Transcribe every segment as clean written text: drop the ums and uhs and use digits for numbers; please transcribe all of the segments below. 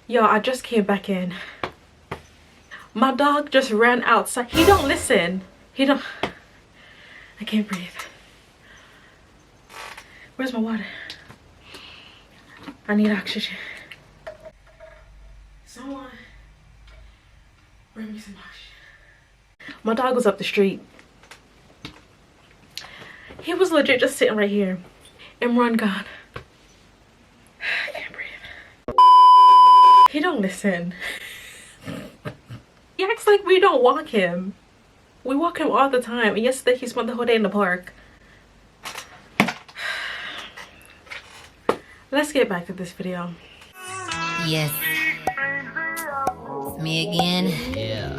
Yo, I just came back in. My dog just ran outside. He don't listen. He don't. I can't breathe. Where's my water? I need oxygen. Someone bring me some oxygen. My dog was up the street. He was legit just sitting right here. Imran gone. I can't breathe. He don't listen. He acts like we don't walk him. We walk him all the time. And yesterday he spent the whole day in the park. Let's get back to this video. Yes. It's me again. Yeah.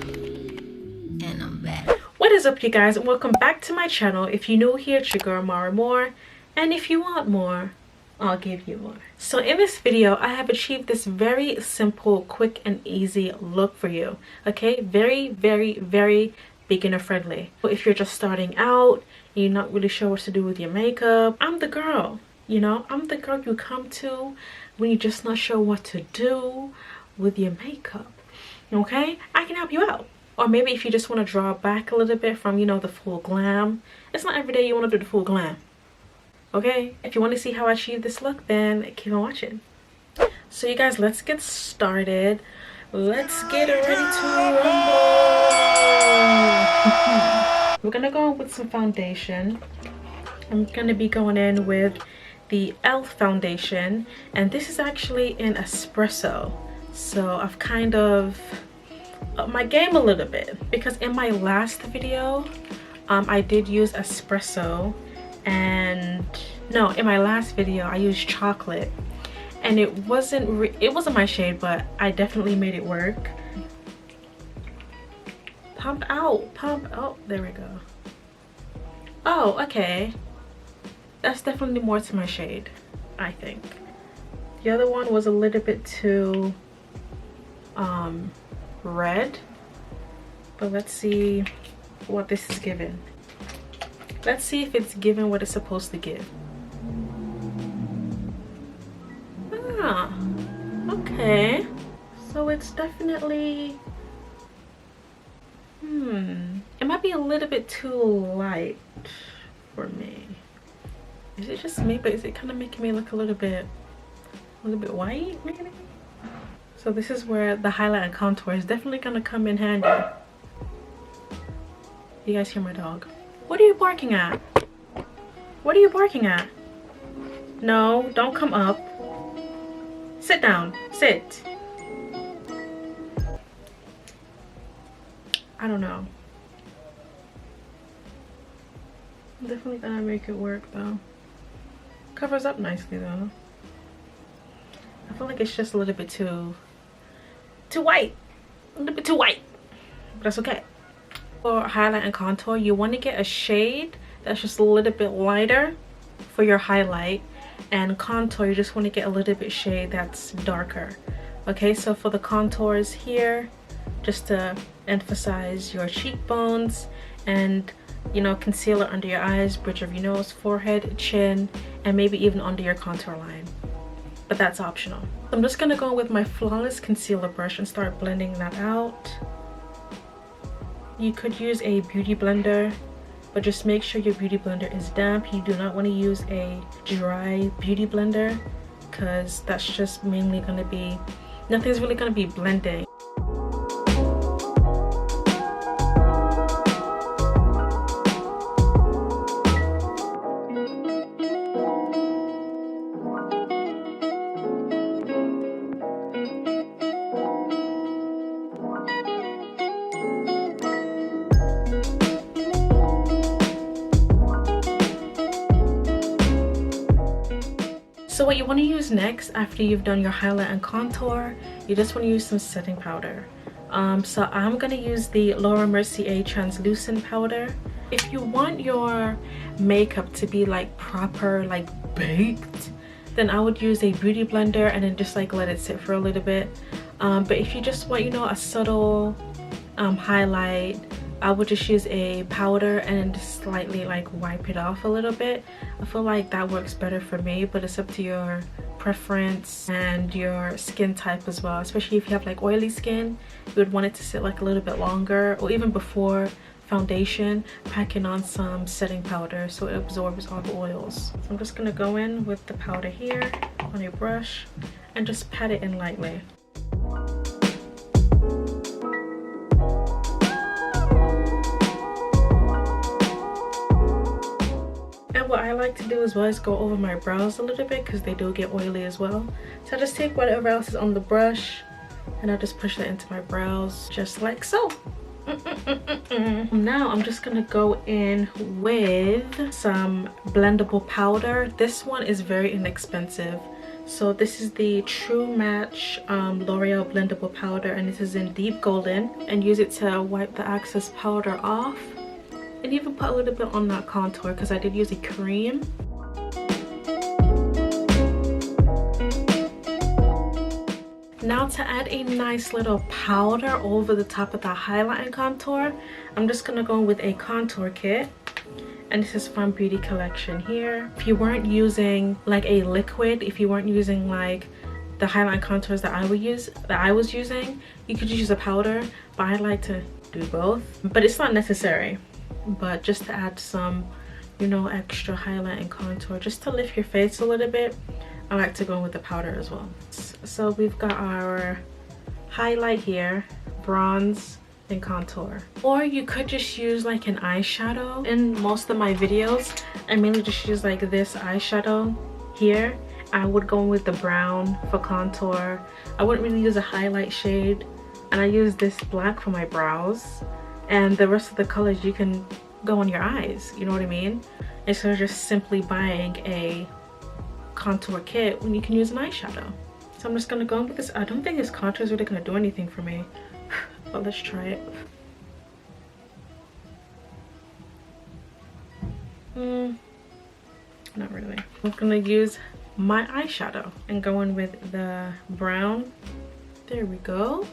And I'm back. What is up, you guys, and welcome back to my channel. If you're new here, it's your girl Mara More. And if you want more, I'll give you more. So in this video, I have achieved this very simple, quick, and easy look for you. Okay, very, very, very beginner friendly. So if you're just starting out, and you're not really sure what to do with your makeup, I'm the girl. You know, I'm the girl you come to when you're just not sure what to do with your makeup. Okay, I can help you out. Or maybe if you just want to draw back a little bit from, you know, the full glam. It's not every day you want to do the full glam. Okay, if you want to see how I achieve this look, then keep on watching. So you guys, let's get started. Let's get ready to rumble. We're gonna go in with some foundation. I'm gonna be going in with the e.l.f. foundation, and this is actually in espresso. So I've kind of upped my game a little bit, because in my last video I did use espresso, and no, in my last video I used chocolate, and it wasn't my shade, but I definitely made it work. Pump out, pump. Oh, there we go. Oh, okay, that's definitely more to my shade, I think. The other one was a little bit too red, but let's see what this is giving. Let's see if it's giving what it's supposed to give. Ah, okay, so it's definitely it might be a little bit too light for me. Is it just me, but is it kind of making me look a little bit white maybe? So this is where the highlight and contour is definitely gonna come in handy. You guys hear my dog? What are you barking at? What are you barking at? No, don't come up. Sit down, sit. I don't know. I'm definitely gonna make it work though. Covers up nicely though. I feel like it's just a little bit too white. A little bit too white. But that's okay. For highlight and contour, you want to get a shade that's just a little bit lighter for your highlight, and contour you just want to get a little bit shade that's darker. Okay, so for the contours here, just to emphasize your cheekbones and, you know, concealer under your eyes, bridge of your nose, forehead, chin, and maybe even under your contour line, but that's optional. I'm just gonna go with my Flawless concealer brush and start blending that out. You could use a beauty blender, but just make sure your beauty blender is damp. You do not want to use a dry beauty blender, because that's just mainly gonna be, nothing's really gonna be blending. So what you want to use next, after you've done your highlight and contour, you just want to use some setting powder. So I'm going to use the Laura Mercier translucent powder. If you want your makeup to be like proper, like baked, then I would use a beauty blender and then just like let it sit for a little bit. But if you just want, you know, a subtle highlight, I would just use a powder and just slightly like wipe it off a little bit. I feel like that works better for me, but it's up to your preference and your skin type as well. Especially if you have like oily skin, you would want it to sit like a little bit longer, or even before foundation, packing on some setting powder so it absorbs all the oils. So I'm just gonna go in with the powder here on a brush and just pat it in lightly. And what I like to do as well is go over my brows a little bit because they do get oily as well. So I just take whatever else is on the brush and I just push that into my brows just like so. Now I'm just gonna go in with some blendable powder. This one is very inexpensive. So this is the True Match L'Oreal blendable powder, and this is in deep golden, and use it to wipe the excess powder off and even put a little bit on that contour because I did use a cream. Now to add a nice little powder over the top of the highlight and contour, I'm just gonna go with a contour kit, and this is from Beauty Collection here. If you weren't using like a liquid, if you weren't using like the highlight contours that I was using, you could use a powder, but I like to do both. But it's not necessary, but just to add some, you know, extra highlight and contour, just to lift your face a little bit, I like to go with the powder as well. So we've got our highlight here, bronze, and contour. Or you could just use like an eyeshadow. In most of my videos, I mainly just use like this eyeshadow here. I would go with the brown for contour. I wouldn't really use a highlight shade. And I use this black for my brows. And the rest of the colors you can go on your eyes, you know what I mean? Instead of just simply buying a contour kit when you can use an eyeshadow. So I'm just gonna go in with this. I don't think this contour is really gonna do anything for me, but let's try it. Not really. I'm gonna use my eyeshadow and go in with the brown. There we go.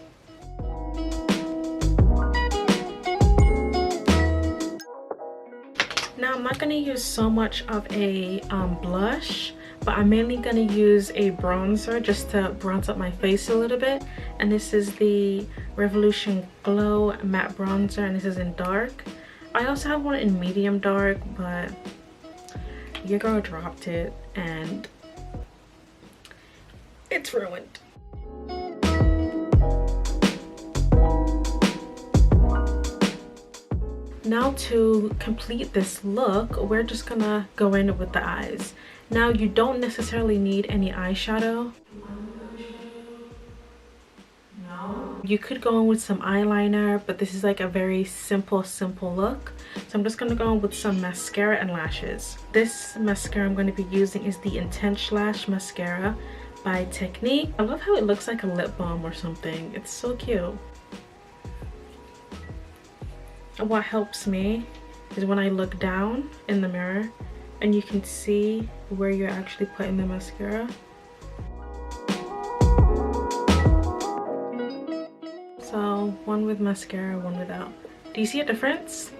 Now I'm not gonna use so much of a blush, but I'm mainly gonna use a bronzer just to bronze up my face a little bit. And this is the Revolution Glow Matte Bronzer, and this is in dark. I also have one in medium dark, but your girl dropped it and it's ruined. Now to complete this look, we're just gonna go in with the eyes. Now you don't necessarily need any eyeshadow. No. You could go in with some eyeliner, but this is like a very simple look. So I'm just gonna go in with some mascara and lashes. This mascara I'm gonna be using is the Intense Lash Mascara by Technic. I love how it looks like a lip balm or something. It's so cute. And what helps me is when I look down in the mirror and you can see where you're actually putting the mascara. So one with mascara, one without. Do you see a difference?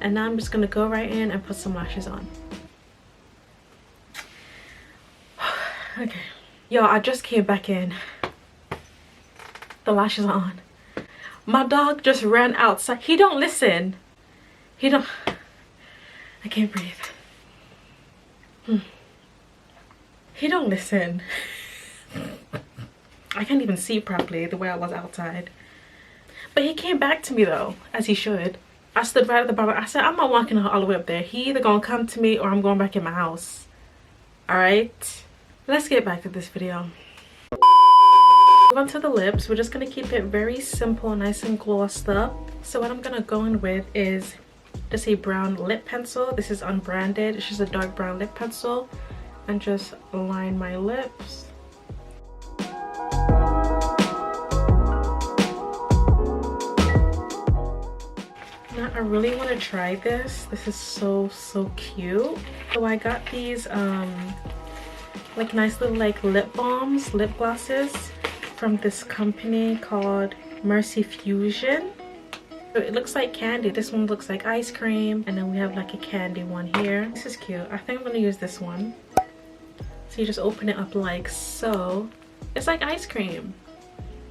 And now I'm just gonna go right in and put some lashes on. Okay. Yo, I just came back in. The lashes are on. My dog just ran outside. He don't listen. He don't. I can't breathe. He don't listen. I can't even see properly the way I was outside. But he came back to me though, as he should. I stood right at the bar. I said, I'm not walking all the way up there. He either gonna come to me or I'm going back in my house. Alright? Let's get back to this video. Onto the lips, we're just gonna keep it very simple, nice and glossed up. So what I'm gonna go in with is just a brown lip pencil. This is unbranded. It's just a dark brown lip pencil, and just line my lips. Now I really want to try this. This is so cute. So I got these like nice little like lip balms, lip glosses. from this company called Merci Fusion. It looks like candy. This one looks like ice cream, and then we have like a candy one here. This is cute. I think I'm gonna use this one. So you just open it up like so. It's like ice cream.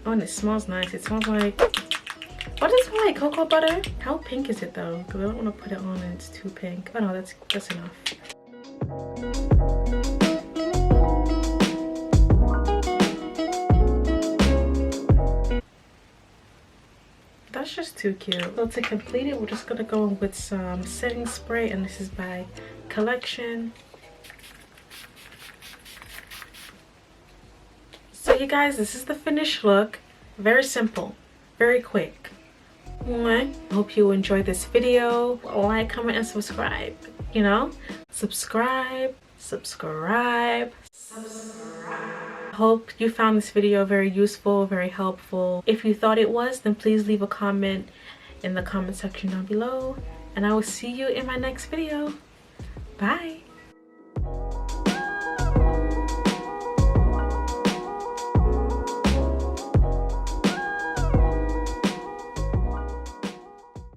Oh, and it smells nice. It smells like, what does it smell like? Cocoa butter? How pink is it though? Because I don't want to put it on and it's too pink. Oh no, that's enough. That's just too cute. So to complete it, we're just gonna go in with some setting spray, and this is by Collection. So you guys, this is the finished look. Very simple, very quick. I hope you enjoyed this video. Like, comment, and subscribe. You know, subscribe. Hope you found this video very useful, very helpful. If you thought it was, then please leave a comment in the comment section down below, and I will see you in my next video. Bye.